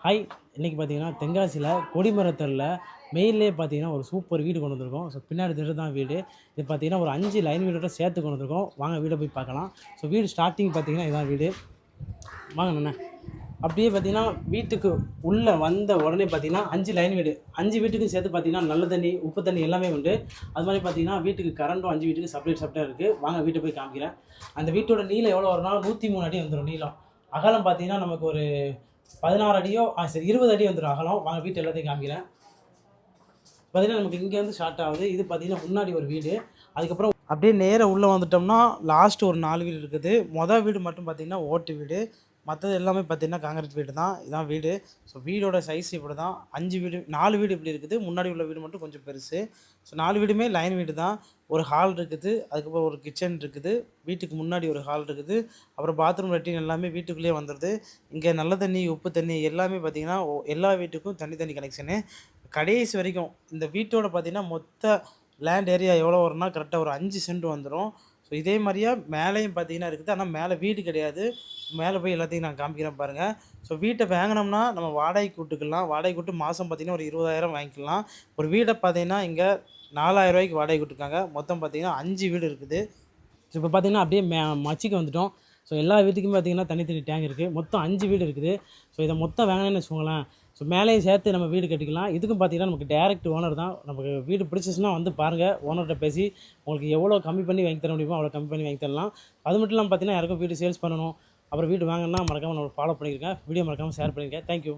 Hi. இன்றைக்கி பார்த்தீங்கன்னா தென்காசியில் கொடிமரத்தூரில் மெயின்லேயே பார்த்தீங்கன்னா ஒரு சூப்பர் வீடு கொண்டு வந்திருக்கோம். ஸோ பின்னாடி தெரியுறது தான் வீடு. இது பார்த்தீங்கன்னா ஒரு 5 லைன் வீடோட சேர்த்து கொண்டு வந்திருக்கோம். வாங்க வீட போய் பார்க்கலாம். ஸோ வீடு ஸ்டார்ட்டிங் பார்த்தீங்கன்னா இதான் வீடு. வாங்க அண்ணே. அப்படியே பார்த்தீங்கன்னா வீட்டுக்கு உள்ளே வந்த உடனே பார்த்தீங்கன்னா 5 லைன் வீடு. 5 வீட்டுக்கும் சேர்த்து பார்த்தீங்கன்னா நல்ல தண்ணி, உப்பு தண்ணி எல்லாமே உண்டு. அது மாதிரி பார்த்தீங்கன்னா வீட்டுக்கு கரண்ட்டும் 5 வீட்டுக்கு செப்பரேட்டாக இருக்குது. வாங்க வீட்டை போய் காமிக்கிறேன். அந்த வீட்டோட நீளம் எவ்வளோ வரும்னா 103 அடி வந்துடும் நீளம். அகலம் பார்த்தீங்கன்னா நமக்கு ஒரு 16 அடியோ சரி 20 அடி வந்துடும் அகலம். வாங்க வீட்டு எல்லாத்தையும் காமிக்கிறேன். பார்த்தீங்கன்னா நமக்கு இங்கேருந்து ஸ்டார்ட் ஆகுது. இது பார்த்தீங்கன்னா முன்னாடி ஒரு வீடு. அதுக்கப்புறம் அப்படியே நேராக உள்ளே வந்துட்டோம்னா லாஸ்ட்டு ஒரு 4 வீடு இருக்குது. மொதல் வீடு மட்டும் பார்த்தீங்கன்னா ஓட்டு வீடு. மற்றது எல்லாமே பார்த்தீங்கன்னா காங்கிரீட் வீடு தான். இதான் வீடு. ஸோ வீடோட சைஸ் இப்படி தான். 5 வீடு 4 வீடு இப்படி இருக்குது. முன்னாடி உள்ள வீடு மட்டும் கொஞ்சம் பெருசு. ஸோ 4 வீடுமே லைன் வீடு தான். ஒரு ஹால் இருக்குது. அதுக்கப்புறம் ஒரு கிச்சன் இருக்குது. வீட்டுக்கு முன்னாடி ஒரு ஹால் இருக்குது. அப்புறம் பாத்ரூம் லெட்டின் எல்லாமே வீட்டுக்குள்ளேயே வந்துடுது. இங்கே நல்ல தண்ணி, உப்பு தண்ணி எல்லாமே பார்த்தீங்கன்னா எல்லா வீட்டுக்கும் தனி கனெக்ஷனு. கடைசி வரைக்கும் இந்த வீட்டோட பார்த்தீங்கன்னா மொத்த லேண்ட் ஏரியா எவ்வளோ வரும்னா கரெக்டாக ஒரு 5 சென்ட் வந்துடும். ஸோ இதே மாதிரியா மேலேயும் பார்த்தீங்கன்னா இருக்குது. ஆனால் மேலே வீடு கிடையாது. மேலே போய் எல்லாத்தையும் நான் காமிக்கிறேன் பாருங்கள். ஸோ வீட்டை வாங்கினோம்னா நம்ம வாடகைக்கு விட்டுக்கலாம். வாடகைக்கு விட்டு மாதம் பார்த்தீங்கன்னா ஒரு 20,000 வாங்கிக்கலாம். ஒரு வீடை பார்த்தீங்கன்னா இங்கே 4,000 ரூபாய்க்கு வாடகை விட்டுருக்காங்க. மொத்தம் பார்த்தீங்கன்னா 5 வீடு இருக்குது. ஸோ இப்போ பார்த்தீங்கன்னா அப்படியே மச்சிக்கு வந்துட்டோம். ஸோ எல்லா வீட்டுக்குமே பார்த்தீங்கன்னா தனி டேங்க் இருக்குது. மொத்தம் 5 வீடு இருக்குது. ஸோ இதை மொத்தம் வாங்கினேன்னு வச்சுக்கோங்களேன். ஸோ மேலேயும் சேர்த்து நம்ம வீடு கட்டிக்கலாம். இதுக்கும் பார்த்தீங்கன்னா நமக்கு டேரக்ட் ஓனர் தான். நமக்கு வீடு பிடிச்சிச்சுன்னா வந்து பாருங்கள். ஓனர்கிட்ட பேசி உங்களுக்கு எவ்வளோ கம்மி பண்ணி வாங்கி தர முடியுமோ அவ்வளோ கம்மி பண்ணி வாங்கி தரலாம். அது மட்டும் இல்லாமல் பார்த்தீங்கன்னா யாருக்கும் வீடு சேல்ஸ் பண்ணணும், அப்புறம் வீடு வாங்கினா மறக்காமல் நம்ம ஃபாலோ பண்ணியிருக்கேன். வீடியோ மறக்காமல் ஷேர் பண்ணியிருக்கேன். தேங்க்யூ.